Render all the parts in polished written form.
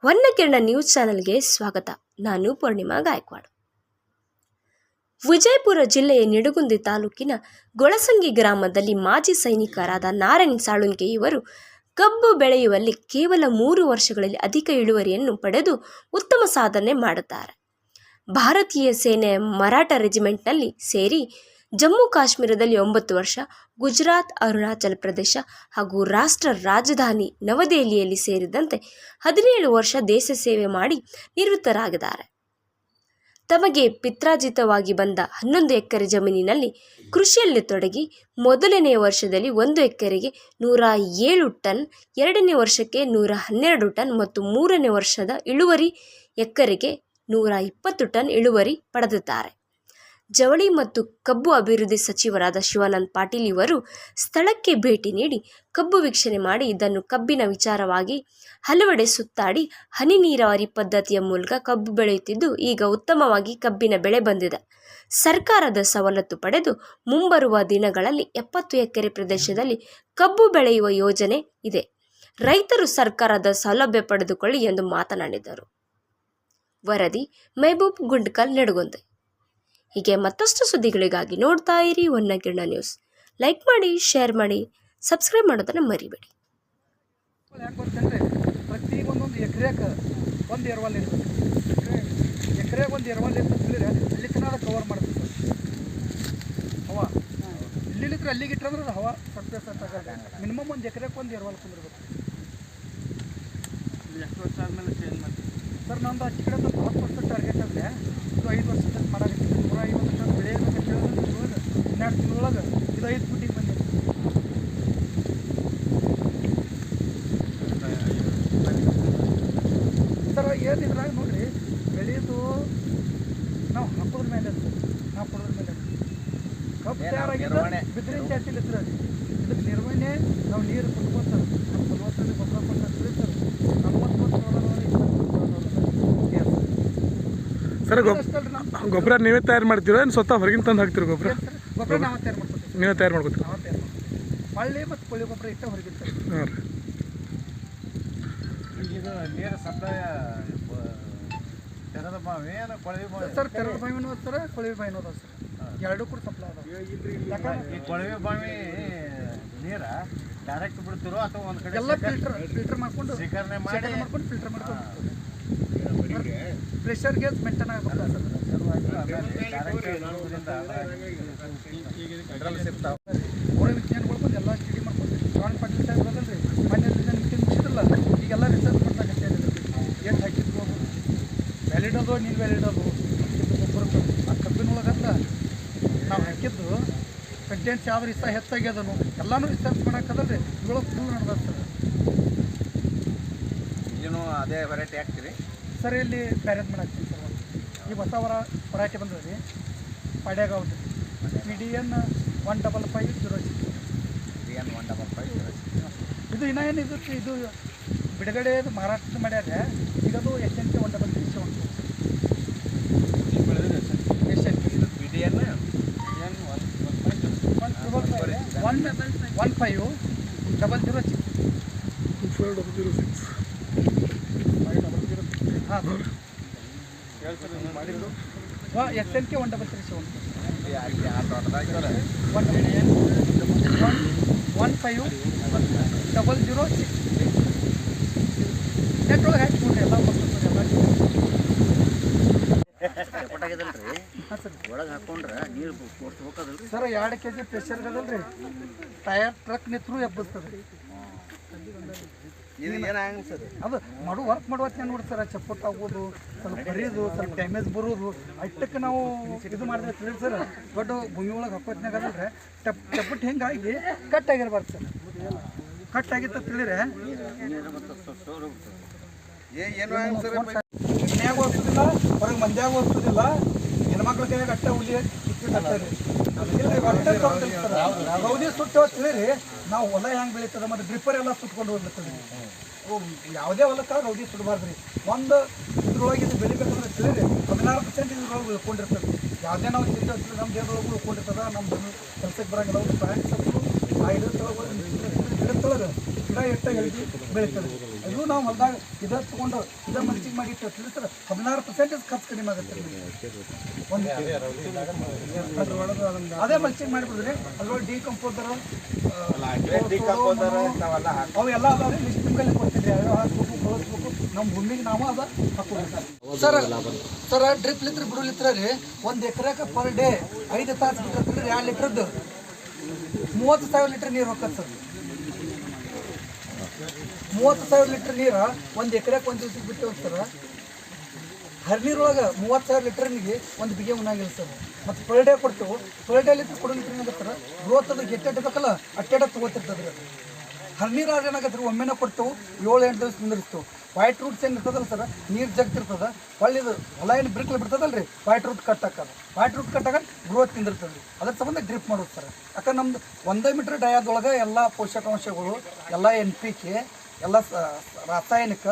ಹೊನ್ನಕಿರಣ news ಚಾನೆಲ್ಗೆ ಸ್ವಾಗತ. ನಾನು ಪೂರ್ಣಿಮಾ ಗಾಯಕ್ವಾಡ್. ವಿಜಯಪುರ ಜಿಲ್ಲೆಯ ನಿಡಗುಂದಿ ತಾಲೂಕಿನ ಗೊಳಸಂಗಿ ಗ್ರಾಮದಲ್ಲಿ ಮಾಜಿ ಸೈನಿಕರಾದ ನಾರಾಯಣ್ ಸಾಳುಂಕೆ ಇವರು ಕಬ್ಬು ಬೆಳೆಯುವಲ್ಲಿ ಕೇವಲ 3 ವರ್ಷಗಳಲ್ಲಿ ಅಧಿಕ ಇಳುವರಿಯನ್ನು ಪಡೆದು ಉತ್ತಮ ಸಾಧನೆ ಮಾಡುತ್ತಾರೆ. ಭಾರತೀಯ ಸೇನೆಯ ಮರಾಠ ರೆಜಿಮೆಂಟ್ನಲ್ಲಿ ಸೇರಿ ಜಮ್ಮು ಕಾಶ್ಮೀರದಲ್ಲಿ 9 ವರ್ಷ, ಗುಜರಾತ್, ಅರುಣಾಚಲ ಪ್ರದೇಶ ಹಾಗೂ ರಾಷ್ಟ್ರ ರಾಜಧಾನಿ ನವದೆಹಲಿಯಲ್ಲಿ ಸೇರಿದಂತೆ 17 ವರ್ಷ ದೇಶ ಸೇವೆ ಮಾಡಿ ನಿವೃತ್ತರಾಗಿದ್ದಾರೆ. ತಮಗೆ ಪಿತ್ರಾರ್ಜಿತವಾಗಿ ಬಂದ 11 ಎಕರೆ ಜಮೀನಿನಲ್ಲಿ ಕೃಷಿಯಲ್ಲಿ ತೊಡಗಿ ಮೊದಲನೆಯ ವರ್ಷದಲ್ಲಿ 1 ಎಕರೆಗೆ 107 ಟನ್, 2ನೇ ವರ್ಷಕ್ಕೆ 112 ಟನ್ ಮತ್ತು 3ನೇ ವರ್ಷದ ಇಳುವರಿ ಎಕರೆಗೆ 120 ಟನ್ ಇಳುವರಿ ಪಡೆದಿದ್ದಾರೆ. ಜವಳಿ ಮತ್ತು ಕಬ್ಬು ಅಭಿವೃದ್ಧಿ ಸಚಿವರಾದ ಶಿವಾನಂದ ಪಾಟೀಲ್ ಇವರು ಸ್ಥಳಕ್ಕೆ ಭೇಟಿ ನೀಡಿ ಕಬ್ಬು ವೀಕ್ಷಣೆ ಮಾಡಿ ಇದನ್ನು ಕಬ್ಬಿನ ವಿಚಾರವಾಗಿ ಹಲವೆಡೆ ಸುತ್ತಾಡಿ ಹನಿ ನೀರಾವರಿ ಪದ್ಧತಿಯ ಮೂಲಕ ಕಬ್ಬು ಬೆಳೆಯುತ್ತಿದ್ದು ಈಗ ಉತ್ತಮವಾಗಿ ಕಬ್ಬಿನ ಬೆಳೆ ಬಂದಿದೆ. ಸರ್ಕಾರದ ಸವಲತ್ತು ಪಡೆದು ಮುಂಬರುವ ದಿನಗಳಲ್ಲಿ 70 ಎಕರೆ ಪ್ರದೇಶದಲ್ಲಿ ಕಬ್ಬು ಬೆಳೆಯುವ ಯೋಜನೆ ಇದೆ. ರೈತರು ಸರ್ಕಾರದ ಸೌಲಭ್ಯ ಪಡೆದುಕೊಳ್ಳಿ ಎಂದು ಮಾತನಾಡಿದರು. ವರದಿ ಮೆಹಬೂಬ್ ಗುಂಡ್ಕಲ್, ನಿಡಗುಂದಿ. ಹೀಗೆ ಮತ್ತಷ್ಟು ಸುದ್ದಿಗಳಿಗಾಗಿ ನೋಡ್ತಾ ಇರಿ ಹೊನ್ನಕಿರಣ ನ್ಯೂಸ್. ಲೈಕ್ ಮಾಡಿ, ಶೇರ್ ಮಾಡಿ, ಸಬ್ಸ್ಕ್ರೈಬ್ ಮಾಡೋದನ್ನು ಮರಿಬೇಡಿ. ಪ್ರತಿ ಒಂದೊಂದು ಎಕರೆಗೆ ಒಂದು ಎರವಲ್ ಇರ್ತದೆ. ಎಕರೆಗೆ ಒಂದು ಎರವಲ್ ಇರ್ತದೆ. ಅಲ್ಲಿ ತನಕ ಕವರ್ ಮಾಡ್ತದೆ ಹವಾ. ಇಲ್ಲಿದ್ರೆ ಅಲ್ಲಿಗೆ ಇಟ್ಟಂದ್ರೆ ಅದು ಹವಾ ಸಕ್ಸಸ್ ಅಂತ ಮಿನಿಮಮ್ ಒಂದು ಎಕರೆಗೆ ಒಂದು ಎರವಲ್ ಕುಂದಿರ್ಬೇಕು. ಎಷ್ಟು ವರ್ಷ ಆದಮೇಲೆ ಚೇಂಜ್ ಮಾಡ್ತೀವಿ ಸರ್? ನಮ್ಮದು ಅಚ್ಚಿ ಕಡೆ 10% ಟಾರ್ಗೆಟ್ ಆದರೆ ಇದು 5 ವರ್ಷದಲ್ಲಿ ಮಾಡಾಕತ್ತೀವಿ. 150 ಟನ್ ಬೆಳೆಯಬೇಕಂತ ಹೇಳಿದ್ರೆ 12 ತಿಂಗಳೊಳಗೆ ಇದು 5 ಫೂಟಿಗೆ ಬಂದಿದೆ. ಸರ್ ಏನಿದ್ರಾಗ ನೋಡಿರಿ, ಬೆಳೆಯೋದು ನಾವು ಹಾಕೋದ್ರ ಮೇಲೆ ನಾವು ಕೊಡೋದ್ರ ಮೇಲೆ ಕಬ್ಬು ತಯಾರಾಗಿದ್ದರೆ ಬಿದ್ರಿನ ಜಾತಿಲಿ ಇದ್ರೆ ಇದಕ್ಕೆ ನಿರ್ವಹಣೆ ನಾವು ನೀರು ಕೊಟ್ಕೊತ ನಮ್ಮ ಫಲವತ್ತತೆ ಗೊಬ್ಬರ ಕೊಟ್ಟು ತಿಳಿತಾರೆ. 40 ಸರ್ ಗೊಬ್ಬರ ನೀವೇ ತಯಾರು ಮಾಡ್ತೀರೋ ಏನು ಸ್ವತಃ ಹೊರಗಿನ ತಂದು ಹಾಕ್ತೀರೋ? ಗೊಬ್ಬರ ನಾವು ತಯಾರು ಮಾಡ್ಕೊತೀವಿ. ನೀವೇ ತಯಾರು ಮಾಡ್ಕೊತೀವಿ? ನಾವು ತಯಾರು ಮಾಡ್ತೀವಿ. ಹೊಳ್ಳಿ ಮತ್ತು ಕೋಳಿ ಗೊಬ್ಬರ ಇಟ್ಟು ಹೊರಗಿರ್ತಾರೆ. ಹಾಂ ರೀ. ಇದು ನೀರು ಸಪ್ಲೈ ತೆರೆದ ಬಾವಿ ಏನು ಕೊಳವೆ ಬಾವಿ? ಸರ್ ತೆರೆದ ಬಾವಿನೂ ಅದ ಸರ್, ಕೊಳವೆ ಬಾವಿನೂ ಅದ ಸರ್. ಎರಡೂ ಕೂಡ ಸಪ್ಲೈ ಅದಾವ. ಈ ಕೊಳವೆ ಬಾವಿ ನೀರು ಡೈರೆಕ್ಟ್ ಬಿಡ್ತಿರೋ ಅಥವಾ ಒಂದು ಕಡೆ ಎಲ್ಲ ಫಿಲ್ಟರ್ ಮಾಡ್ಕೊಂಡು ಶೇಖರಣೆ ಮಾಡ್ಕೊಂಡು ಫಿಲ್ಟರ್ ಮಾಡ್ಕೊಂಡು ಪ್ರೆಷರ್ ಗೇಜ್ ಮೇಂಟೈನ್ ಆಗಬೇಕು ಸರ್. ಗೋಡೆ ವಿಜ್ಞಾನಿಗಳು ಬಂದು ಎಲ್ಲ ಸ್ಟಡಿ ಮಾಡ್ಕೊತೀವಿ. ಶ್ರವಣ್ ಪಾಟೀಲ್ ಸಾಹೇಬ್ ಅದಲ್ರಿ, ಮನೆಯಲ್ಲಿ ನಿಮ್ಗೆ ಮುಗಿದಿಲ್ಲ, ಈಗೆಲ್ಲ ರಿಸರ್ಚ್ ಮಾಡ್ತಾ ಏನು ಹಾಕಿದ್ರು ವ್ಯಾಲಿಡ್ ಅದು ನೀನು ವ್ಯಾಲಿಡ್ ಅದು ಗೊಬ್ಬರ ಆ ಕಬ್ಬಿನೊಳಗಂತ ನಾವು ಹಾಕಿದ್ದು ಕಂಟೆಂಟ್ಸ್ ಯಾವ ರೀತಿ ಹೆಚ್ಚಾಗ್ಯದನು ಎಲ್ಲನೂ ರಿಸರ್ಚ್ ಮಾಡೋಕ್ಕದಲ್ರಿ. ಇವಾಗ ಫುಲ್ ನಡೆದ ಸರ್. ಏನು ಅದೇ ವೆರೈಟಿ ಹಾಕ್ತೀರಿ ಸರ್? ಇಲ್ಲಿ ಬ್ಯಾರೇಜ್ ಮಾಡಾಕ್ತೀನಿ ಸರ್. ಈ ಹೊಸ ವರೈಟಿ ಬಂದದ ರೀ, ಪಾಡ್ಯಾಗ ಹೌದು. PDN 15506. PDN 15506. ಇದು ಇನ್ನೂ ಏನಿದು ಇದು ಬಿಡುಗಡೆ ಮಹಾರಾಷ್ಟ್ರ ಮಾಡ್ಯಾರ. ಈಗ ಅದು SNK 133 ಉಂಟು. SNK PDN 15006. ಹಾಂ SNK 133 ಉಂಟು. 15006 ನೆಟ್ರೊಳಗೆ ಹಾಕಿಕೊಂಡ್ರಿ ಎಲ್ಲ ಒಳಗೆ ಹಾಕೊಂಡ್ರೆ ನೀರು ಕೊಡ್ಸ್ಬೇಕದಲ್ರಿ ಸರ್. 2 kg ಪ್ರೆಷರ್ಗೆ ಅದಲ್ರಿ, ಟಯರ್ ಟ್ರಕ್ ನಿತ್ರು ಎಬ್ಬಸ್ತದೆ ರೀ. ಇದು ಏನಾಗ ಸರ್? ಅದು ವರ್ಕ್ ಮಾಡುವತ್ತೆ ನೋಡಿ ಸರ್. ಚಪ್ಪಟ್ಟು ಆಗೋದು, ಸ್ವಲ್ಪ ಬರೀದು, ಸ್ವಲ್ಪ ಡ್ಯಾಮೇಜ್ ಬರೋದು ಅಷ್ಟಕ್ಕೆ ನಾವು ಇದು ಮಾಡಿದ್ರೆ ತಿಳಿ ಸರ್. ದೊಡ್ಡ ಭೂಮಿ ಒಳಗೆ ಹಾಕೋತ್ನಾಗ ಅದಲ್ರಿ ಚಪ್ಪಟ್ಟು ಹಿಂಗಾಗಿ ಕಟ್ ಆಗಿರ್ಬಾರ್ದು ಸರ್. ಕಟ್ ಆಗಿತ್ತ ತಿಳಿದ್ರೆ ಮನ್ಯಾಗ ಓದಿಸೋದಿಲ್ಲ, ಹೊರಗೆ ಮಂದ್ಯಾಗ ಓದಿಸೋದಿಲ್ಲ. ಹೆಣ್ಮಕ್ಳ ಕೈಯಾಗ ಅಟ್ಟ ಹುಲಿ ಇಟ್ಟಿರ್ತಾರೆ. ಇಲ್ರಿ ಒಟ್ಟೆ ತೊಗೊಳ್ತಿಲ್ಲ ಸರ್. ರೌದಿ ಸುಟ್ಟು ತಿಳಿರಿ ನಾವು ಹೊಲ ಹೆಂಗೆ ಬೆಳೀತದೆ ಮತ್ತು ಡ್ರಿಪ್ಪರ್ ಎಲ್ಲ ಸುಟ್ಕೊಂಡು ಹೋಗ್ಬಿಡ್ತದೆ. ಯಾವುದೇ ಹೊಲಕ್ಕೆ ರೌದಿ ಸುಡಬಾರ್ದ್ರಿ. ಒಂದು ಇದ್ರೊಳಗೆ ಇದು ಬೆಳಿಬೇಕಂದ್ರೆ ತಿಳಿರಿ 16% ಇದ್ರೊಳಗೆ ಉಳ್ಕೊಂಡಿರ್ತದೆ. ಯಾವುದೇ ನಾವು ಚಿಂತೆ ನಮ್ಮ ದೇಹದೊಳಗೆ ಉಳ್ಕೊಂಡಿರ್ತದೆ. ನಮ್ಮ ಕೆಲಸಕ್ಕೆ ಬರೋಂಗಿಲ್ಲ. ಒಂದು ಪ್ರಯಾಣಿಸೋದು ಆ ಗಿಡದೊಳಗೆ ಗಿಡ ಎಷ್ಟು ಹೆಲ್ದಿ ಬೆಳೀತದೆ. ಇದು ನಾವು ಹೊಲದಾಗ ಇದ ತೊಗೊಂಡು ಇದ ಮಲ್ಚಿಂಗ್ ಮಾಡಿ ತಿಳಿಸ್ತಾರೆ 16% ಖರ್ಚು ಕಡಿಮೆ ಆಗುತ್ತೆ. ಒಂದು ಅದೇ ಮಲ್ಚಿಂಗ್ ಮಾಡಿಬಿಡಿದ್ರಿ ಅದ್ರೊಳಗೆ ಡಿಕಂಪೋಸರ್ ಅವು ಎಲ್ಲ ಅದಾವ್ರಿ. ಲಿಸ್ಟ್ ನಿಮ್ಗೆ ಕೊಡ್ತೀವಿ ಯಾವ್ಯಾವ ಹಾಕ್ಬೇಕು ಬಳಸ್ಬೇಕು ನಮ್ಮ ಭೂಮಿಗೆ ನಾವು ಅದ ಹಾಕೋಬೇಕು ಸರ್. ಸರ್ ಡ್ರಿಪ್ ಲಿತ್ರ ಬಿಡು ಲಿತ್ರ ರೀ 1 ಎಕರೆಗೆ ಪರ್ ಡೇ 5 ತಾಸು ಬಿಟ್ಟರೆ 2 ಲೀಟ್ರದ್ದು 30,000 ಲೀಟ್ರ್ ನೀರು ಹೋಗ್ತದೆ ಸರ್. 30,000 ಲೀಟ್ರ್ ನೀರು 1 ಎಕರೆಗೆ 1 ದಿವ್ಸಕ್ಕೆ ಬಿಟ್ಟು ಸರ್. ಹರಿನೀರೊಳಗೆ 30,000 ಲೀಟ್ರನಿಗೆ 1 ಬಿಗೆ ಉಣ್ಣಾಗಿಲ್ಲ ಸರ್. ಮತ್ತು ಪರ್ ಡೇ ಕೊಡ್ತೇವೆ. ಪರ್ ಡೇ ಲೀಟ್ರ್ ಕೊಡೋ ಲೀಟ್ರ್ ಏನಾಗತ್ತೆ ಗ್ರೋತ್ ಅದು ಗೆಟ್ಟೆಡ್ ಬೇಕಲ್ಲ ಅಟ್ಟೆಡ ತೊಗೋತಿರ್ತದೆ ರೀ. ಹರಿನೀರು ಆದ್ರೆ ಏನಾಗತ್ತೆ ರೀ ಒಮ್ಮೆನ ಕೊಡ್ತೇವೆ 7-8 ದಿವಸ ನಿಂದಿರ್ತೇವೆ. ವೈಟ್ ರೂಟ್ಸ್ ಏನು ಇರ್ತದಲ್ಲ ಸರ್ ನೀರು ಜಗ್ತಿರ್ತದೆ. ಒಳ್ಳೆದು ಹೊಲ ಏನು ಬ್ರಿಕ್ಲಿ ಬಿಡ್ತದಲ್ಲ ರೀ ವೈಟ್ ರೂಟ್ ಕಟ್ ಹಾಕೋದು. ವೈಟ್ ರೂಟ್ ಕಟ್ ಹಾಕೋದು ಗ್ರೋತ್ ನಿಂದಿರ್ತದೆ ರೀ. ಅದ್ರ ಸಂಬಂಧ ಡ್ರಿಪ್ ಮಾಡೋದು ಸರ್. ಯಾಕಂದ್ರೆ ನಮ್ದು 1 ಮೀಟ್ರ್ ಡಯಾದೊಳಗೆ ಎಲ್ಲ ಪೋಷಕಾಂಶಗಳು ಎಲ್ಲ NPK ಎಲ್ಲ ರಾಸಾಯನಿಕ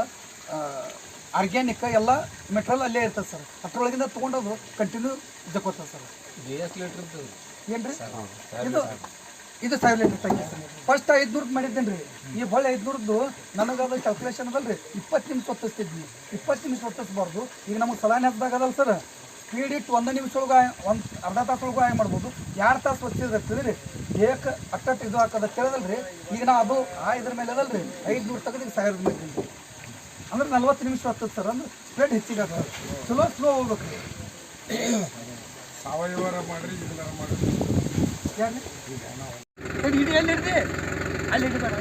ಆರ್ಗ್ಯಾನಿಕ್ ಎಲ್ಲ ಮೆಟ್ರಲ್ ಅಲ್ಲೇ ಇರ್ತದೆ ಸರ್. ಅಷ್ಟರೊಳಗಿಂದ ತೊಗೊಂಡೋದು ಕಂಟಿನ್ಯೂ ಜಕ್ಕೋತದೆ ಸರ್. ಏನು ರೀ ಇದು 1000 ಲೀಟ್ರ್ ತಂಗಿ ಸರ್. ಫಸ್ಟ್ 500 ಮಾಡಿದ್ದೇನೆ ರೀ. ಈ ಹೊಳೆ 500ದ್ದು ನನಗದು ಕ್ಯಾಲ್ಕುಲೇಷನ್ ಅದಲ್ಲ ರೀ 20 ನಿಮಿಷ ಹೊತ್ತಿಸ್ತಿದ್ವಿ. 20 ನಿಮಿಷ ಹೊತ್ತಿಸ್ಬಾರ್ದು. ಈಗ ನಮಗೆ ಸಲಾನೆ ಹತ್ತಿದಾಗ ಅದಲ್ಲ ಸರ್ ಸ್ಪೀಡ್ ಇಟ್ಟು 1 ನಿಮಿಷ ಒಳಗೆ ಒಂದು ಅರ್ಧ ತಾಸೊಳಗೂ ಆಯ್ ಮಾಡ್ಬೋದು. 2 ತಾಸು ಹೊತ್ತಿದ್ರೆ ರೀ ದೇಹಕ್ಕೆ ಅಟ್ಟಟ್ಟು ಇದು ಹಾಕೋದು ಕೇಳದಲ್ಲ ರೀ. ಈಗ ನಾವು ಅದು ಇದ್ರ ಮೇಲೆ ಅದಲ್ಲ ರೀ 500 ತೆಗೆದು ಈಗ 1000 ಮೇಲೆ ಅಂದ್ರೆ 40 ನಿಮಿಷ ಹತ್ತದ ಸರ್. ಅಂದ್ರೆ ಸ್ಪೀಡ್ ಹೆಚ್ಚಿಗೆ ಆಗ್ತದೆ. ಸ್ಲೋ ಹೋಗ್ಬೇಕು ರೀ. ಸಾವಯವ ಮಾಡಿರಿ ಇದೆಲ್ಲ ಮಾಡಿರಿ ಯಾರು ಹಿಡಿ ಎಲ್ಲಿ ಹಿಡ್ದಿ ಅಲ್ಲಿ ಹಿಡಿದಾರ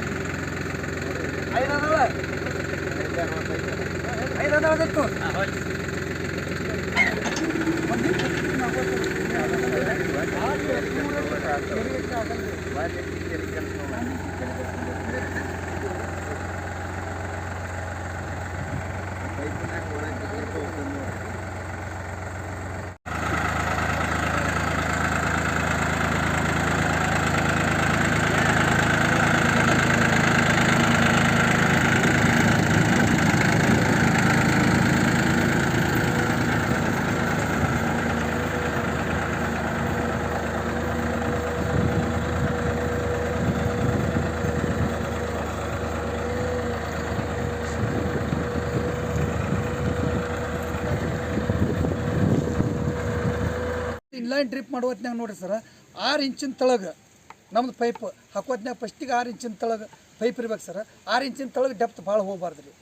9 ಡ್ರಿಪ್ ಮಾಡೋ ಹೊತ್ನಾಗ ನೋಡಿರಿ ಸರ್ 6 ಇಂಚಿನ ತಳಗೆ ನಮ್ದು ಪೈಪ್ ಹಾಕೋತ್ನಾಗ ಫಸ್ಟಿಗೆ 6 ಇಂಚಿನ ತಳಗೆ ಪೈಪ್ ಇರ್ಬೇಕು ಸರ್. 6 ಇಂಚಿನ ತಳಗೆ ಡೆಪ್ತ್ ಭಾಳ ಹೋಗಬಾರ್ದು ರೀ.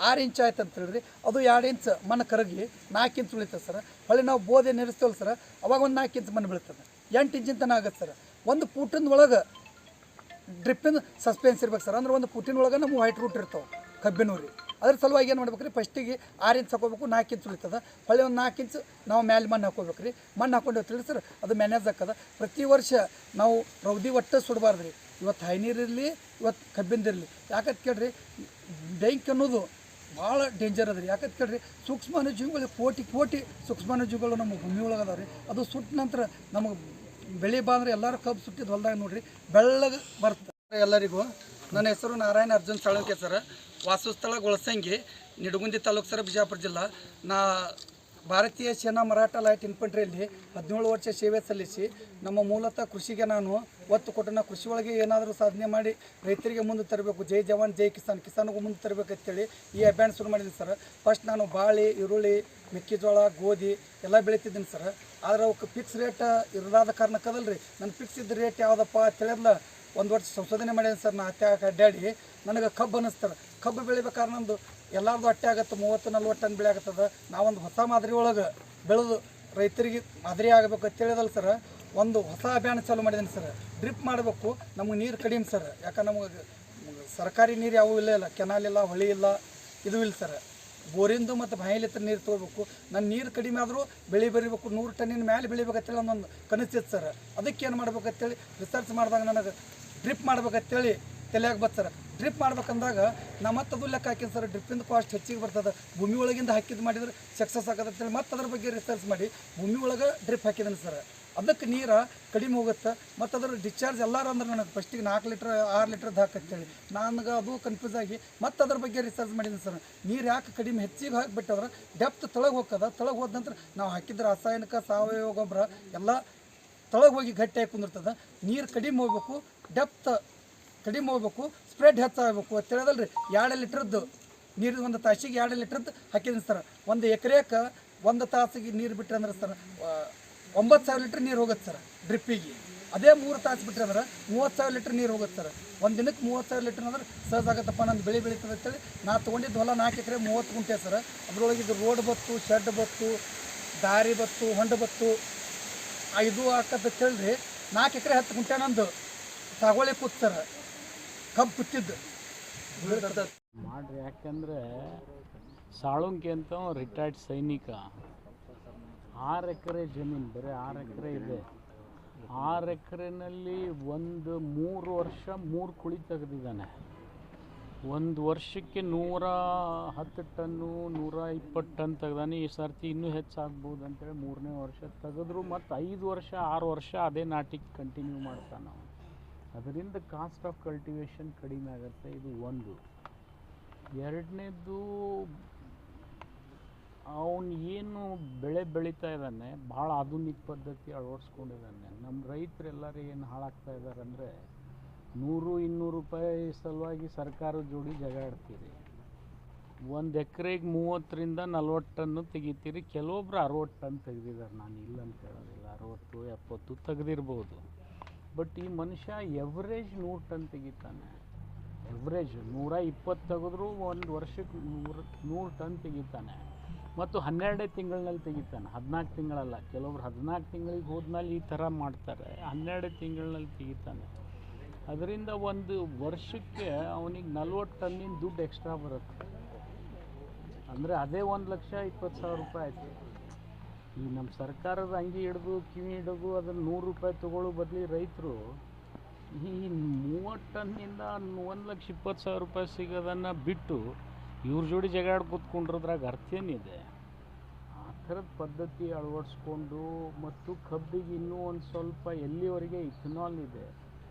6 ಇಂಚ್ ಆಯ್ತು ಅಂತ ಹೇಳಿರಿ ಅದು 2 ಇಂಚ್ ಮಣ್ಣು ಕರಗಿ 4 ಇಂಚ್ ಉಳಿತದೆ ಸರ್. ಹೊಳ್ಳಿ ನಾವು ಬೋಧೆ ನೆರೆಸ್ತೇವಲ್ಲ ಸರ್ ಅವಾಗ ಒಂದು 4 ಇಂಚ್ ಮಣ್ಣು ಬೀಳ್ತದೆ. 8 ಇಂಚಿನ ತನಕ ಆಗುತ್ತೆ ಸರ್. ಒಂದು ಫೂಟಿನ ಒಳಗೆ ಡ್ರಿಪ್ಪಿನ ಸಸ್ಪೆನ್ಸ್ ಇರ್ಬೇಕು ಸರ್. ಅಂದ್ರೆ ಒಂದು ಫೂಟಿನ ಒಳಗೆ ನಮ್ಮ ವೈಟ್ ರೂಟ್ ಇರ್ತಾವೆ ಕಬ್ಬಿನೂರಿ. ಅದ್ರ ಸಲುವಾಗಿ ಏನು ಮಾಡ್ಬೇಕು ರೀ ಫಸ್ಟಿಗೆ 6 ಇಂಚ್ ಹಾಕೋಬೇಕು 4 ಇಂಚ್ ಉಳಿತದೆ. ಹೊಳ್ಳಿ ಒಂದು 4 ಇಂಚ್ ನಾವು ಮೇಲೆ ಮಣ್ಣು ಹಾಕೋಬೇಕು ರೀ. ಮಣ್ಣು ಹಾಕೊಂಡು ತಿಳಿ ಸರ್ ಅದು ಮ್ಯಾನೇಜ್ ಹಾಕದ. ಪ್ರತಿ ವರ್ಷ ನಾವು ರೌದಿ ಒಟ್ಟು ಸುಡಬಾರ್ದು ರೀ. ಇವತ್ತು ಹೈನೀರಿರಲಿ ಇವತ್ತು ಕಬ್ಬಿಂದಿರಲಿ. ಯಾಕಂತ ಕೇಳ್ರಿ ಬೆಂಕಿ ಅನ್ನೋದು ಭಾಳ ಡೇಂಜರ್ ಅದ ರೀ. ಯಾಕಂತ ಕೇಳ್ರಿ ಸೂಕ್ಷ್ಮಾಣುಜೀವಿಗಳು ಕೋಟಿ ಸೂಕ್ಷ್ಮಾಣುಜೀವಿಗಳು ನಮ್ಮ ಭೂಮಿ ಒಳಗೆ ಅದಾವೆ ರೀ. ಅದು ಸುಟ್ಟ ನಂತರ ನಮಗೆ ಬೆಳೆ ಬಂದ್ರೆ ಎಲ್ಲರೂ ಕಬ್ಬು ಸುಟ್ಟಿದ್ದು ಹೊಲ್ದಾಗ ನೋಡ್ರಿ ಬೆಳ್ಳಗೆ ಬರ್ತದೆ. ಎಲ್ಲರಿಗೂ ನನ್ನ ಹೆಸರು ನಾರಾಯಣ ಅರ್ಜುನ್ ಸಾಳುಂಕೆ ಸರ್. ವಾಸಸ್ಥಳ ಗೊಳಸಂಗಿ ನಿಡಗುಂದಿ ತಾಲೂಕು ಸರ್ ಬಿಜಾಪುರ ಜಿಲ್ಲಾ. ನಾ ಭಾರತೀಯ ಸೇನಾ ಮರಾಠ ಲೈಟ್ ಇನ್ಫಂಟ್ರಿಯಲ್ಲಿ 17 ವರ್ಷ ಸೇವೆ ಸಲ್ಲಿಸಿ ನಮ್ಮ ಮೂಲತಃ ಕೃಷಿಗೆ ನಾನು ಒತ್ತು ಕೊಟ್ಟು ಕೃಷಿ ಒಳಗೆ ಏನಾದರೂ ಸಾಧನೆ ಮಾಡಿ ರೈತರಿಗೆ ಮುಂದೆ ತರಬೇಕು. ಜೈ ಜವಾನ್ ಜೈ ಕಿಸಾನ್ ಕಿಸಾನ್ಗೂ ಮುಂದೆ ತರಬೇಕಂತೇಳಿ ಈ ಅಭಿಯಾನ ಶುರು ಮಾಡಿದ್ದೀನಿ ಸರ್. ಫಸ್ಟ್ ನಾನು ಬಾಳೆ ಈರುಳ್ಳಿ ಮೆಕ್ಕೆಜೋಳ ಗೋಧಿ ಎಲ್ಲ ಬೆಳೀತಿದ್ದೀನಿ ಸರ್. ಆದರೆ ಅವಕ್ಕೆ ಫಿಕ್ಸ್ ರೇಟ್ ಇರೋದಾದ ಕಾರಣಕ್ಕದಲ್ಲ ರೀ ನನ್ನ ಫಿಕ್ಸ್ ಇದ್ದ ರೇಟ್ ಯಾವುದಪ್ಪ ತಿಳಿಯಲ್ಲ. 1 ವರ್ಷ ಸಂಶೋಧನೆ ಮಾಡಿದ್ದೀನಿ ಸರ್. ನಾ ಅಡ್ಡಾಡಿ ನನಗೆ ಕಬ್ಬು ಅನ್ನಿಸ್ತಾರೆ. ಕಬ್ಬು ಬೆಳಿಬೇಕಾದ್ರೆ ನಂದು ಎಲ್ಲರದು ಅಟ್ಟೆ ಆಗುತ್ತೆ 30-40 ಟನ್ ಬೆಳೆ ಆಗತ್ತದ. ನಾವೊಂದು ಹೊಸ ಮಾದರಿ ಒಳಗೆ ಬೆಳೆದು ರೈತರಿಗೆ ಮಾದರಿ ಆಗಬೇಕು ಅಂತ ಹೇಳಿದಲ್ಲ ಸರ್. ಒಂದು ಹೊಸ ಅಭಿಯಾನ ಚಾಲೂ ಮಾಡಿದ್ದೀನಿ ಸರ್. ಡ್ರಿಪ್ ಮಾಡಬೇಕು. ನಮಗೆ ನೀರು ಕಡಿಮೆ ಸರ್. ಯಾಕಂದ್ರೆ ನಮಗೆ ಸರ್ಕಾರಿ ನೀರು ಯಾವೂ ಇಲ್ಲ ಕೆನಾಲ್ ಇಲ್ಲ ಹೊಳಿ ಇಲ್ಲ ಇದು ಇಲ್ಲ ಸರ್. ಬೋರಿಂದು ಮತ್ತು ಬಾಯಿಲಿತ್ರ ನೀರು ತೊಗೋಬೇಕು. ನನ್ನ ನೀರು ಕಡಿಮೆ ಆದರೂ ಬೆಳೆ ಬರೀಬೇಕು 100 ಟನ್ನಿನ ಮೇಲೆ ಬೆಳಿಬೇಕಂತೇಳಿ ನನ್ನೊಂದು ಕನಸಿತ್ತು ಸರ್. ಅದಕ್ಕೆ ಏನು ಮಾಡ್ಬೇಕಂತೇಳಿ ರಿಸರ್ಚ್ ಮಾಡಿದಾಗ ನನಗೆ ಡ್ರಿಪ್ ಮಾಡ್ಬೇಕಂತೇಳಿ ತಲೆಯಾಗಿ ಬತ್ತು ಸರ್. ಡ್ರಿಪ್ ಮಾಡ್ಬೇಕಂದಾಗ ನಾ ಮತ್ತೆ ಅದು ಲೆಕ್ಕ ಹಾಕಿದ್ದು ಸರ್. ಡ್ರಿಪ್ಪಿಂದ ಕಾಸ್ಟ್ ಹೆಚ್ಚಿಗೆ ಬರ್ತದೆ. ಭೂಮಿ ಒಳಗಿಂದ ಹಾಕಿದ್ದು ಮಾಡಿದ್ರೆ ಸಕ್ಸಸ್ ಆಗೋದು ಅಂತೇಳಿ ಮತ್ತೆ ಅದ್ರ ಬಗ್ಗೆ ರಿಸರ್ಚ್ ಮಾಡಿ ಭೂಮಿ ಒಳಗೆ ಡ್ರಿಪ್ ಹಾಕಿದ್ದೀನಿ ಸರ್. ಅದಕ್ಕೆ ನೀರು ಕಡಿಮೆ ಹೋಗುತ್ತೆ ಮತ್ತು ಅದರ ಡಿಸ್ಚಾರ್ಜ್ ಎಲ್ಲರೂ ಅಂದ್ರೆ ನನಗೆ ಫಸ್ಟಿಗೆ 4 ಲೀಟ್ರ್ 6 ಲೀಟ್ರದ್ದು ಹಾಕತ್ತೇಳಿ ನನಗೆ ಅದು ಕನ್ಫ್ಯೂಸ್ ಆಗಿ ಮತ್ತು ಅದ್ರ ಬಗ್ಗೆ ರಿಸರ್ಚ್ ಮಾಡಿದ್ದೀನಿ ಸರ್. ನೀರು ಯಾಕೆ ಕಡಿಮೆ ಹೆಚ್ಚಿಗೆ ಹಾಕಿಬಿಟ್ಟಂದ್ರೆ ಡೆಪ್ತ್ ತಳಗೆ ಹೋಗ್ತದೆ. ತಳಗೆ ಹೋದ ನಂತರ ನಾವು ಹಾಕಿದ್ರೆ ರಾಸಾಯನಿಕ ಸಾವಯವ ಗೊಬ್ಬರ ಎಲ್ಲ ತಳಗೆ ಹೋಗಿ ಗಟ್ಟಿಯಾಗಿ ಕುಂದಿರ್ತದೆ. ನೀರು ಕಡಿಮೆ ಹೋಗ್ಬೇಕು, ಡೆಪ್ತ್ ಕಡಿಮೆ ಹೋಗ್ಬೇಕು, ಸ್ಪ್ರೆಡ್ ಹೆಚ್ಚಾಗಬೇಕು ಅಂತ ಹೇಳಿದಲ್ರಿ. 2 ಲೀಟ್ರದ್ದು ನೀರು ಒಂದು ತಾಸಿಗೆ 2 ಲೀಟ್ರದ್ದು ಹಾಕಿದ್ದೀನಿ ಸರ್. ಒಂದು ಎಕರೆಗೆ 1 ತಾಸಿಗೆ ನೀರು ಬಿಟ್ಟರೆ ಅಂದ್ರೆ ಸರ್ 9,000 ಲೀಟ್ರ್ ನೀರು ಹೋಗುತ್ತೆ ಸರ್ ಡ್ರಿಪ್ಪಿಗೆ. ಅದೇ 3 ತಾಸು ಬಿಟ್ಟರೆ ಅಂದ್ರೆ 30,000 ಲೀಟ್ರ್ ನೀರು ಹೋಗುತ್ತೆ ಸರ್. ಒಂದು ದಿನಕ್ಕೆ 30,000 ಲೀಟ್ರ್ ಅಂದ್ರೆ ಸಹಜ ಆಗುತ್ತಪ್ಪ, ನಂದು ಬೆಳೆ ಬೆಳೀತದೆ ಅಂತೇಳಿ ನಾ ತೊಗೊಂಡಿದ್ದು ಹೊಲ 4 ಎಕರೆ 30 ಗುಂಟೆ ಸರ್. ಅದರೊಳಗೆ ಇದು ರೋಡ್ ಬತ್ತು, ಶೆಡ್ ಬತ್ತು, ದಾರಿ ಬತ್ತು, ಹೊಂಡ ಬತ್ತು, ಇದು ಹಾಕತ್ತೆ ಹೇಳ್ರಿ. 4 ಎಕರೆ 10 ಗುಂಟೆ ನಂದು ಸಾಗುವಳಿ ಕೂತ್ ಸರ್, ಕಬ್ಬು ಕುತ್ತಿದ್ದು ಮಾಡ್ರಿ. ಯಾಕಂದರೆ ಸಾಳುಂಕಿ ಅಂತ ರಿಟೈರ್ಡ್ ಸೈನಿಕ, 6 ಎಕರೆ ಜಮೀನು, ಬರೀ 6 ಎಕರೆ ಇದೆ. 6 ಎಕರೆನಲ್ಲಿ 3 ವರ್ಷ 3 ಕುಳಿ ತೆಗೆದಿದ್ದಾನೆ. ಒಂದು ವರ್ಷಕ್ಕೆ 110 ಟನ್ನು 120 ಟನ್ ತೆಗ್ದಾನೆ. ಈ ಸರ್ತಿ ಇನ್ನೂ ಹೆಚ್ಚಾಗ್ಬೋದು ಅಂತೇಳಿ 3ನೇ ವರ್ಷ ತೆಗೆದ್ರು. ಮತ್ತು 5 ವರ್ಷ 6 ವರ್ಷ ಅದೇ ನಾಟಿಗೆ ಕಂಟಿನ್ಯೂ ಮಾಡ್ತಾನೆ ನಾವು. ಅದರಿಂದ ಕಾಸ್ಟ್ ಆಫ್ ಕಲ್ಟಿವೇಷನ್ ಕಡಿಮೆ ಆಗುತ್ತೆ. ಇದು ಒಂದು. ಎರಡನೇದು, ಅವನು ಏನು ಬೆಳೆ ಬೆಳೀತಾ ಇದ್ದಾನೆ ಭಾಳ ಆಧುನಿಕ ಪದ್ಧತಿ ಅಳವಡಿಸ್ಕೊಂಡಿದ್ದಾನೆ. ನಮ್ಮ ರೈತರೆಲ್ಲರೂ ಏನು ಹಾಳಾಗ್ತಾ ಇದ್ದಾರೆ ಅಂದರೆ 100-200 ರೂಪಾಯಿ ಸಲುವಾಗಿ ಸರ್ಕಾರದ ಜೋಡಿ ಜಗಾಡ್ತೀರಿ. 1 ಎಕರೆಗೆ 30-40 ಟನ್ನು ತೆಗಿತೀರಿ. ಕೆಲವೊಬ್ರು 60 ಟನ್ ತೆಗೆದಿದ್ದಾರೆ, ನಾನು ಇಲ್ಲ ಅಂತ ಹೇಳೋದಿಲ್ಲ, 60-70 ತೆಗೆದಿರ್ಬೋದು. ಬಟ್ ಈ ಮನುಷ್ಯ ಎವ್ರೇಜ್ 100 ಟನ್ ತೆಗಿತಾನೆ. ಎವ್ರೇಜ್ 120 ತೆಗೆದ್ರೂ ಒಂದು ವರ್ಷಕ್ಕೆ 100 ಟನ್ ತೆಗಿತಾನೆ. ಮತ್ತು 12 ತಿಂಗಳಿನಲ್ಲಿ ತೆಗಿತಾನೆ, 14 ತಿಂಗಳಲ್ಲ. ಕೆಲವೊಬ್ರು 14 ತಿಂಗಳಿಗೆ ಹೋದ್ಮೇಲೆ ಈ ಥರ ಮಾಡ್ತಾರೆ, 12 ತಿಂಗಳಿನಲ್ಲಿ ತೆಗಿತಾನೆ. ಅದರಿಂದ ಒಂದು ವರ್ಷಕ್ಕೆ ಅವನಿಗೆ 40 ಟನ್ನಿನ ದುಡ್ಡು ಎಕ್ಸ್ಟ್ರಾ ಬರುತ್ತೆ. ಅಂದರೆ ಅದೇ 1,20,000 ರೂಪಾಯಿ ಆಯಿತು. ಈ ನಮ್ಮ ಸರ್ಕಾರದ ಅಂಗಿ ಹಿಡಿದು ಕಿವಿ ಹಿಡಿದು ಅದನ್ನು 100 ರೂಪಾಯಿ ತೊಗೊಳ್ಳೋ ಬದಲಿ ರೈತರು ಈ 30 ಟನ್ನಿಂದ 1,20,000 ರೂಪಾಯಿ ಸಿಗೋದನ್ನು ಬಿಟ್ಟು ಇವ್ರ ಜೋಡಿ ಜಗಾಡ್ ಕೂತ್ಕೊಂಡಿರೋದ್ರಾಗ ಅರ್ಥ ಏನಿದೆ? ಆ ಥರದ ಪದ್ಧತಿ ಅಳವಡಿಸ್ಕೊಂಡು, ಮತ್ತು ಕಬ್ಬಿಗೆ ಇನ್ನೂ ಒಂದು ಸ್ವಲ್ಪ ಎಲ್ಲಿವರೆಗೆ ಇಥನಾಲ್ ಇದೆ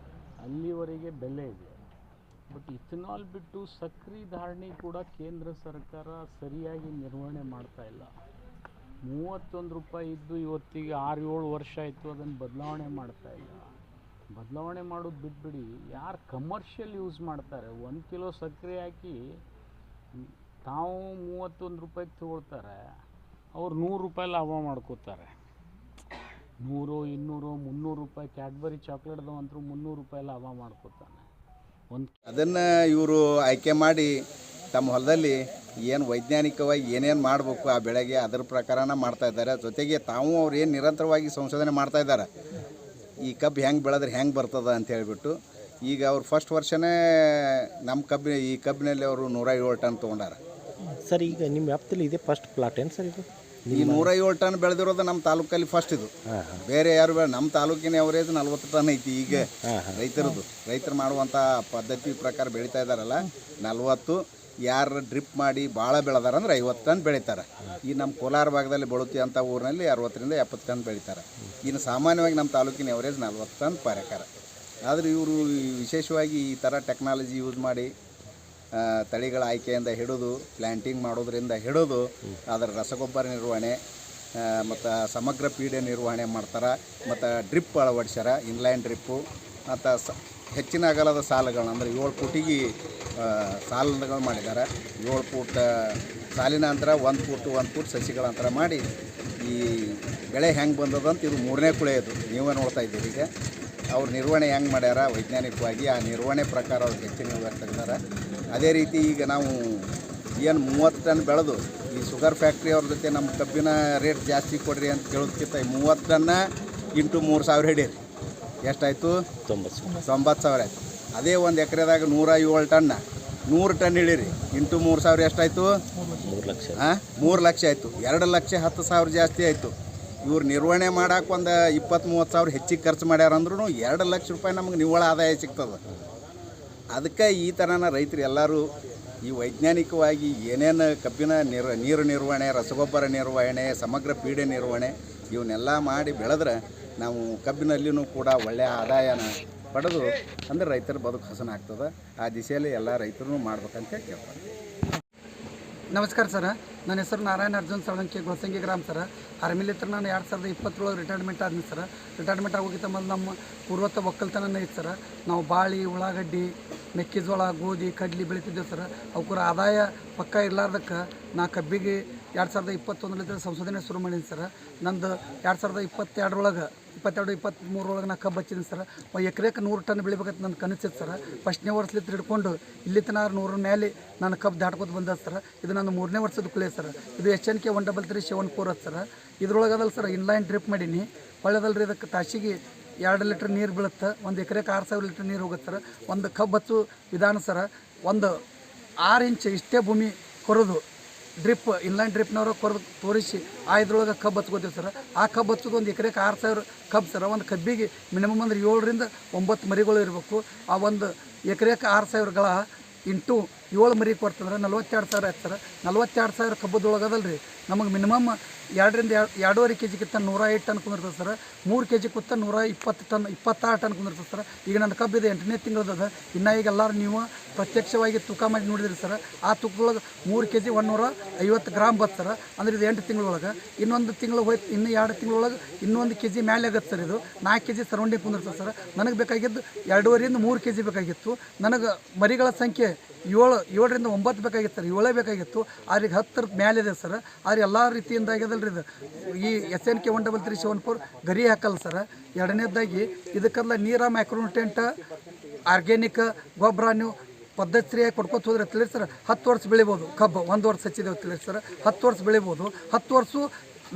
ಅಲ್ಲಿವರೆಗೆ ಬೆಲೆ ಇದೆ. ಬಟ್ ಇಥನಾಲ್ ಬಿಟ್ಟು ಸಕ್ರೆ ಧಾರಣೆ ಕೂಡ ಕೇಂದ್ರ ಸರ್ಕಾರ ಸರಿಯಾಗಿ ನಿರ್ವಹಣೆ ಮಾಡ್ತಾಯಿಲ್ಲ. 31 ರೂಪಾಯಿ ಇದ್ದು ಇವತ್ತಿಗೆ 6-7 ವರ್ಷ ಆಯಿತು, ಅದನ್ನು ಬದಲಾವಣೆ ಮಾಡ್ತಾಯಿಲ್ಲ. ಬದಲಾವಣೆ ಮಾಡೋದು ಬಿಟ್ಬಿಡಿ, ಯಾರು ಕಮರ್ಷಿಯಲ್ ಯೂಸ್ ಮಾಡ್ತಾರೆ 1 ಕಿಲೋ ಸಕ್ಕರೆ ಹಾಕಿ ತಾವು 31 ರೂಪಾಯಿಗೆ ತೊಗೊಳ್ತಾರೆ, ಅವ್ರು 100 ರೂಪಾಯಿ ಲಾಭ ಮಾಡ್ಕೋತಾರೆ. 100, 200, 300 ರೂಪಾಯಿ ಕ್ಯಾಡ್ಬರಿ ಚಾಕ್ಲೇಟ್ದವಂತರೂ 300 ರೂಪಾಯಿ ಲಾಭ ಮಾಡ್ಕೋತಾನೆ. ಅದನ್ನು ಇವರು ಆಯ್ಕೆ ಮಾಡಿ ತಮ್ಮ ಹೊಲದಲ್ಲಿ ಏನು ವೈಜ್ಞಾನಿಕವಾಗಿ ಏನೇನು ಮಾಡಬೇಕು ಆ ಬೆಳೆಗೆ ಅದರ ಪ್ರಕಾರನ ಮಾಡ್ತಾಯಿದ್ದಾರೆ. ಜೊತೆಗೆ ತಾವು ಅವ್ರು ಏನು ನಿರಂತರವಾಗಿ ಸಂಶೋಧನೆ ಮಾಡ್ತಾಯಿದ್ದಾರೆ, ಈ ಕಬ್ಬು ಹೆಂಗೆ ಬೆಳೆದ್ರೆ ಹೆಂಗೆ ಬರ್ತದೆ ಅಂತ ಹೇಳಿಬಿಟ್ಟು. ಈಗ ಅವ್ರು ಫಸ್ಟ್ ವರ್ಷನೇ ನಮ್ಮ ಈ ಕಬ್ಬಿನಲ್ಲಿ ಅವರು 107 ಟನ್ ತೊಗೊಂಡಾರ ಸರ್. ಈಗ ನಿಮ್ಮ ವ್ಯಾಪ್ತಿಯಲ್ಲಿ ಇದೆ ಫಸ್ಟ್ ಪ್ಲಾಟ್ ಏನು ಸರ್ ಇದು? ಈ 107 ಟನ್ ಬೆಳೆದಿರೋದು ನಮ್ಮ ತಾಲೂಕಲ್ಲಿ ಫಸ್ಟ್ ಇದು. ಬೇರೆ ಯಾರು ನಮ್ಮ ತಾಲೂಕಿನ ಅವರೇಜ್ 40 ಟನ್ ಐತಿ. ಈಗ ರೈತರು ಮಾಡುವಂಥ ಪದ್ಧತಿ ಪ್ರಕಾರ ಬೆಳೀತಾ ಇದ್ದಾರಲ್ಲ 40. ಯಾರು ಡ್ರಿಪ್ ಮಾಡಿ ಭಾಳ ಬೆಳೆದಾರ ಅಂದ್ರೆ 50 ಟನ್ ಬೆಳೀತಾರೆ. ಈ ನಮ್ಮ ಕೋಲಾರ ಭಾಗದಲ್ಲಿ ಬಳುತಿ ಅಂತ ಊರಿನಲ್ಲಿ 60-70 ಟನ್ ಬೆಳೀತಾರೆ. ಇನ್ನು ಸಾಮಾನ್ಯವಾಗಿ ನಮ್ಮ ತಾಲೂಕಿನ ಅವರೇಜ್ 40 ಟನ್ ಪಾರ್ಯಾಕಾರ. ಆದರೆ ಇವರು ವಿಶೇಷವಾಗಿ ಈ ಥರ ಟೆಕ್ನಾಲಜಿ ಯೂಸ್ ಮಾಡಿ ತಳಿಗಳ ಆಯ್ಕೆಯಿಂದ ಹಿಡಿದು ಪ್ಲ್ಯಾಂಟಿಂಗ್ ಮಾಡೋದ್ರಿಂದ ಹಿಡಿದು ಅದರ ರಸಗೊಬ್ಬರ ನಿರ್ವಹಣೆ ಮತ್ತು ಸಮಗ್ರ ಪೀಡೆ ನಿರ್ವಹಣೆ ಮಾಡ್ತಾರೆ. ಮತ್ತು ಡ್ರಿಪ್ ಅಳವಡಿಸ್ಯಾರ, ಇನ್ಲೈನ್ ಡ್ರಿಪ್ಪು. ಮತ್ತು ಹೆಚ್ಚಿನ ಅಗಲದ ಸಾಲುಗಳನ್ನ ಅಂದರೆ 7 ಫೂಟಿಗೆ ಸಾಲುಗಳು ಮಾಡಿದ್ದಾರೆ. 7 ಫೂಟ್ ಸಾಲಿನ ಅಂತರ, 1 ಫೂಟ್ ಸಸಿಗಳ ಅಂತರ ಮಾಡಿ ಈ ಬೆಳೆ ಹೆಂಗೆ ಬಂದದಂತ ಇದು 3ನೇ ಕುಳೆ. ಇದು ನೀವೇ ನೋಡ್ತಾ ಇದ್ದೀರಿ. ಈಗ ಅವ್ರು ನಿರ್ವಹಣೆ ಹೆಂಗೆ ಮಾಡ್ಯಾರ ವೈಜ್ಞಾನಿಕವಾಗಿ, ಆ ನಿರ್ವಹಣೆ ಪ್ರಕಾರ ಅವ್ರು ಹೆಚ್ಚಿನ ಇಳುವರಿ ತೆಗ್ದಾರೆ. ಅದೇ ರೀತಿ ಈಗ ನಾವು ಏನು 30 ಟನ್ ಬೆಳೆದು ಈ ಶುಗರ್ ಫ್ಯಾಕ್ಟ್ರಿ ಅವ್ರ ಜೊತೆ ನಮ್ಮ ಕಬ್ಬಿನ ರೇಟ್ ಜಾಸ್ತಿ ಕೊಡ್ರಿ ಅಂತ ಕೇಳೋದಕ್ಕಿಂತ 30 ಟನ್ನ ಇಂಟು 3,000 ಹಿಡೀರಿ, ಎಷ್ಟಾಯಿತು? 90,000 ಆಯಿತು. ಅದೇ 1 ಎಕರೆದಾಗ 107 ಟನ್ನ 100 ಟನ್ ಇಳಿರಿ ಇಂಟು 3,000 ಎಷ್ಟಾಯಿತು? 3 ಲಕ್ಷ. 3 ಲಕ್ಷ ಆಯಿತು. 2,10,000 ಜಾಸ್ತಿ ಆಯಿತು. ಇವ್ರು ನಿರ್ವಹಣೆ ಮಾಡೋಕೆ ಒಂದು 20-30 ಸಾವಿರ ಹೆಚ್ಚಿಗೆ ಖರ್ಚು ಮಾಡ್ಯಾರ ಅಂದ್ರೂ 2 ಲಕ್ಷ ರೂಪಾಯಿ ನಮಗೆ ನಿವ್ವಳ ಆದಾಯ ಸಿಗ್ತದೆ. ಅದಕ್ಕೆ ಈ ಥರನ ರೈತರು ಎಲ್ಲರೂ ಈ ವೈಜ್ಞಾನಿಕವಾಗಿ ಏನೇನು ಕಬ್ಬಿನ ನೀರು ನಿರ್ವಹಣೆ, ರಸಗೊಬ್ಬರ ನಿರ್ವಹಣೆ, ಸಮಗ್ರ ಪೀಡೆ ನಿರ್ವಹಣೆ ಇವನ್ನೆಲ್ಲ ಮಾಡಿ ಬೆಳೆದ್ರೆ ನಾವು ಕಬ್ಬಿನಲ್ಲಿನೂ ಕೂಡ ಒಳ್ಳೆಯ ಆದಾಯನ ಪಡೆದು ಅಂದ್ರೆ ರೈತರ ಬದುಕು ಹಸನ ಆಗ್ತದೆ. ಆ ದಿಶೆಯಲ್ಲಿ ಎಲ್ಲ ರೈತರು ಮಾಡ್ಬೇಕಂತ ಕೇಳ್ತಾರೆ. ನಮಸ್ಕಾರ ಸರ್, ನನ್ನ ಹೆಸರು ನಾರಾಯಣ ಅರ್ಜುನ್ ಸಾಳಂಕಿ, ಗೊಳಸಂಗಿ ಗ್ರಾಮ ಸರ್. ಆರ್ಮಿಲಿತ್ರ ನಾನು 2020 ರಿಟೈರ್ಮೆಂಟ್ ಆದ್ನಿ ಸರ್. ರಿಟೈರ್ಮೆಂಟ್ ಆಗೋಕ್ಕಿಂತ ಮೊದಲು ನಮ್ಮ ಪೂರ್ವತ ಒಕ್ಕಲ್ತನ ಇತ್ತು ಸರ್. ನಾವು ಬಾಳಿ, ಉಳ್ಳಾಗಡ್ಡಿ, ಮೆಕ್ಕೆಜೋಳ, ಗೋಧಿ, ಕಡ್ಲಿ ಬೆಳಿತಿದ್ದೇವೆ ಸರ್. ಅವಕ್ಕೂರ ಆದಾಯ ಪಕ್ಕ ಇರಲಾರ್ದಕ್ಕೆ ನಾ ಕಬ್ಬಿಗೆ 2021 ಸಂಶೋಧನೆ ಶುರು ಮಾಡೀನಿ ಸರ್. ನಂದು 2022 23 ನಾ ಕಬ್ಬು ಹಚ್ಚಿದ್ದೀನಿ ಸರ್. ಎಕರೆಗೆ 100 ಟನ್ ಬೆಳಿಬೇಕಂತ ನನ್ನ ಕನಸಿತ್ತು ಸರ್. ಫಸ್ಟ್ನೇ ವರ್ಷಲಿತ್ತು ಹಿಡ್ಕೊಂಡು ಇಲ್ಲಿ ತನಕ 100 ಮೇಲೆ ನಾನು ಕಬ್ಬು ದಾಟ್ಕೊತ ಬಂದ ಸರ್. ಇದು ನನ್ನ 3ನೇ ವರ್ಷದ ಕುಳೆ ಸರ್. ಇದು HNK 13374 ಸರ್. ಇದ್ರೊಳಗೆ ಅದಲ್ಲ ಸರ್, ಇನ್ಲೈನ್ ಡ್ರಿಪ್ ಮಾಡೀನಿ. ಒಳ್ಳೆದಲ್ರಿ, ಇದಕ್ಕೆ ತಾಸಿಗೆ 2 ಲೀಟ್ರ್ ನೀರು ಬೀಳುತ್ತೆ. ಒಂದು ಎಕರೆಗೆ 6000 ಲೀಟ್ರ್ ನೀರು ಹೋಗುತ್ತೆ ಸರ್. ಒಂದು ಕಬ್ಬು ಹಚ್ಚು ವಿಧಾನ ಸರ್, ಒಂದು 6 ಇಂಚ್ ಇಷ್ಟೇ ಭೂಮಿ ಕೊರೋದು ಡ್ರಿಪ್, ಇನ್ಲೈನ್ ಡ್ರಿಪ್ನವರು ಕೊರೆದು ತೋರಿಸಿ ಇದ್ರೊಳಗೆ ಕಬ್ಬು ಹಚ್ಕೋತೀವಿ ಸರ್. ಆ ಕಬ್ಬು ಹಚ್ಚೋದು ಒಂದು ಎಕರೆಗೆ 6000 ಕಬ್ಬು ಸರ್. ಒಂದು ಕಬ್ಬಿಗೆ ಮಿನಿಮಮ್ ಅಂದ್ರೆ 7 ರಿಂದ 9 ಮರಿಗಳು ಇರಬೇಕು. ಆ ಒಂದು ಎಕರೆಗೆ 6000ಗಳ ಇಂಟು 7 ಮರಿ ಕೊಡ್ತಂದ್ರೆ 42,000 ಆಯ್ತು ಸರ್. 42,000 ಕಬ್ಬದೊಳಗದಲ್ಲ ರೀ ನಮಗೆ ಮಿನಿಮಮ್ 2 ರಿಂದ 2.5 kg ಕಿತ್ತ 105 ಟನ್ ಕುಂದಿರ್ತದೆ ಸರ್. 3 kg ಕುತ್ತ 120 ಟನ್ 26 ಟನ್ ಕುಂದಿರ್ತದೆ ಸರ್. ಈಗ ನನ್ನ ಕಬ್ಬಿದೆ 8ನೇ ತಿಂಗಳದ. ಇನ್ನು ಈಗ ಎಲ್ಲರೂ ನೀವು ಪ್ರತ್ಯಕ್ಷವಾಗಿ ತೂಕ ಮಾಡಿ ನೋಡಿದ್ರಿ ಸರ್. ಆ ತೂಕದೊಳಗೆ 3 kg 150 ಗ್ರಾಮ್ ಬತ್ತು ಸರ್. ಅಂದ್ರೆ ಇದು 8 ತಿಂಗಳೊಳಗೆ. ಇನ್ನೊಂದು ತಿಂಗಳು ಹೋಯ್ತು, ಇನ್ನು 2 ತಿಂಗಳೊಳಗೆ ಇನ್ನೊಂದು kg ಮೇಲೆ ಆಗತ್ತೆ ಸರ್. ಇದು 4 kg ಸರೌಂಡಿಂಗ್ ಕುಂದಿರ್ತದೆ ಸರ್. ನನಗೆ ಬೇಕಾಗಿದ್ದು 2.5 ರಿಂದ 3 kg ಬೇಕಾಗಿತ್ತು. ನನಗೆ ಮರಿಗಳ ಸಂಖ್ಯೆ 7 ರಿಂದ 9 ಬೇಕಾಗಿತ್ತು ಸರ್. 7 ಬೇಕಾಗಿತ್ತು. ಆರಿಗೆ 10 ಮೇಲೆ ಇದೆ ಸರ್. ಆದ್ರೆ ಎಲ್ಲ ರೀತಿಯಿಂದ ಆಗ್ಯದಲ್ರಿ ಇದು. ಈ SNK 13374 ಗರಿ ಹಾಕಲ್ಲ ಸರ್. ಎರಡನೇದಾಗಿ ಇದಕ್ಕೆಲ್ಲ ನೀರ, ಮೈಕ್ರೋನ್ಯೂಟ್ರಿಯೆಂಟ್, ಆರ್ಗ್ಯಾನಿಕ್ ಗೊಬ್ಬರ ನೀವು ಪದ್ಧತಿ ಸರಿಯಾಗಿ ಕೊಡ್ಕೊತ ಹೋದ್ರೆ ತಿಳಿರಿ ಸರ್ 10 ವರ್ಷ ಬೆಳಿಬೋದು. ಕಬ್ಬು 1 ವರ್ಷ ಹಚ್ಚಿದ್ದೇವೆ ತಿಳಿರಿ ಸರ್, 10 ವರ್ಷ ಬೆಳಿಬೋದು. 10 ವರ್ಷ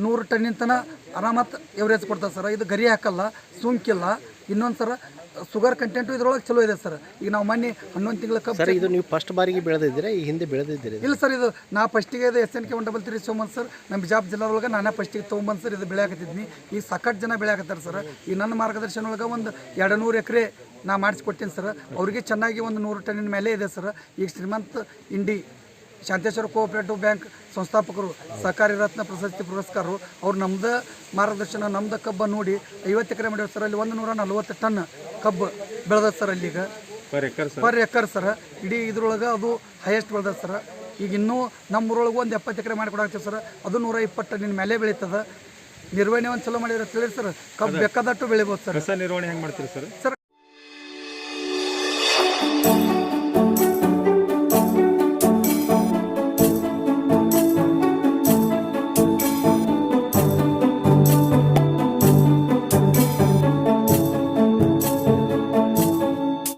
100 ಟನ್ನಿನ ತನಕ ಆರಾಮತ್ ಎವರೇಜ್ ಕೊಡ್ತದೆ ಸರ್. ಇದು ಗರಿ ಹಾಕಲ್ಲ, ಸುಂಕಿಲ್ಲ. ಇನ್ನೊಂದು ಸರ ಶುಗರ್ ಕಂಟೆಂಟು ಇದ್ರೊಳಗೆ ಚಲೋ ಇದೆ ಸರ್. ಈಗ ನಾವು ಮೊನ್ನೆ 11 ತಿಂಗಳ ಕಬ್ಬು ಸರ್, ಇದು ನೀವು ಫಸ್ಟ್ ಬಾರಿಗೆ ಬೆಳೆದಿದ್ದೀರಾ, ಈ ಹಿಂದೆ ಬೆಳೆದಿದ್ದೀರಿ? ಇಲ್ಲ ಸರ್, ಇದು ನಾ ಫಸ್ಟಿಗೆ ಇದು SNK 13374 ಸರ್. ನಮ್ಮ ಬಿಜಾಪುರ ಜಿಲ್ಲಾದೊಳಗೆ ನಾನೇ ಫಸ್ಟಿಗೆ ತೊಗೊಂಬಂದು ಸರ್ ಇದು ಬೆಳೆಯಾಕತ್ತಿದ್ನಿ. ಈಗ ಸಾಕಷ್ಟು ಜನ ಬೆಳೆಯಾಕತ್ತಾರೆ ಸರ್. ಈ ನನ್ನ ಮಾರ್ಗದರ್ಶನ ಒಳಗೆ ಒಂದು 200 ಎಕರೆ ನಾ ಮಾಡಿಸ್ಕೊಡ್ತೀನಿ ಸರ್. ಅವ್ರಿಗೆ ಚೆನ್ನಾಗಿ ಒಂದು 100 ಟನ್ನಿನ ಮೇಲೆ ಇದೆ ಸರ್. ಈಗ ಶ್ರೀಮಂತ ಇಂಡಿ ಶಾಂತೇಶ್ವರ ಕೋಆಪರೇಟಿವ್ ಬ್ಯಾಂಕ್ ಸಂಸ್ಥಾಪಕರು, ಸಹಕಾರಿ ರತ್ನ ಪ್ರಶಸ್ತಿ ಪುರಸ್ಕಾರರು, ಅವ್ರು ನಮ್ದು ಮಾರ್ಗದರ್ಶನ, ನಮ್ದು ಕಬ್ಬು ನೋಡಿ 50 ಎಕರೆ ಮಾಡ್ಯಾವ ಸರ್. ಅಲ್ಲಿ 140 ಟನ್ ಕಬ್ಬು ಬೆಳೆದ ಸರ್ ಅಲ್ಲಿಗ ಪರ್ ಎಕರ್ ಸರ್. ಇಡೀ ಇದ್ರೊಳಗೆ ಅದು ಹೈಯೆಸ್ಟ್ ಬೆಳೆದ ಸರ್. ಈಗ ಇನ್ನೂ ನಮ್ಮೂರೊಳಗೆ ಒಂದು 70 ಎಕರೆ ಮಾಡಿಕೊಡಾಗ್ತೀವಿ ಸರ್. ಅದು 120 ಟನ್ನಿನ ಮೇಲೆ ಬೆಳೀತದೆ. ನಿರ್ವಹಣೆ ಒಂದು ಚಲೋ ಮಾಡಿದ್ರೆ ತಿಳಿರಿ ಸರ್, ಕಬ್ಬು ಬೇಕಾದಟ್ಟು ಬೆಳಿಬೋದು ಸರ್. ನಿರ್ವಹಣೆ ಹೆಂಗೆ ಮಾಡ್ತೀರಿ ಸರ್?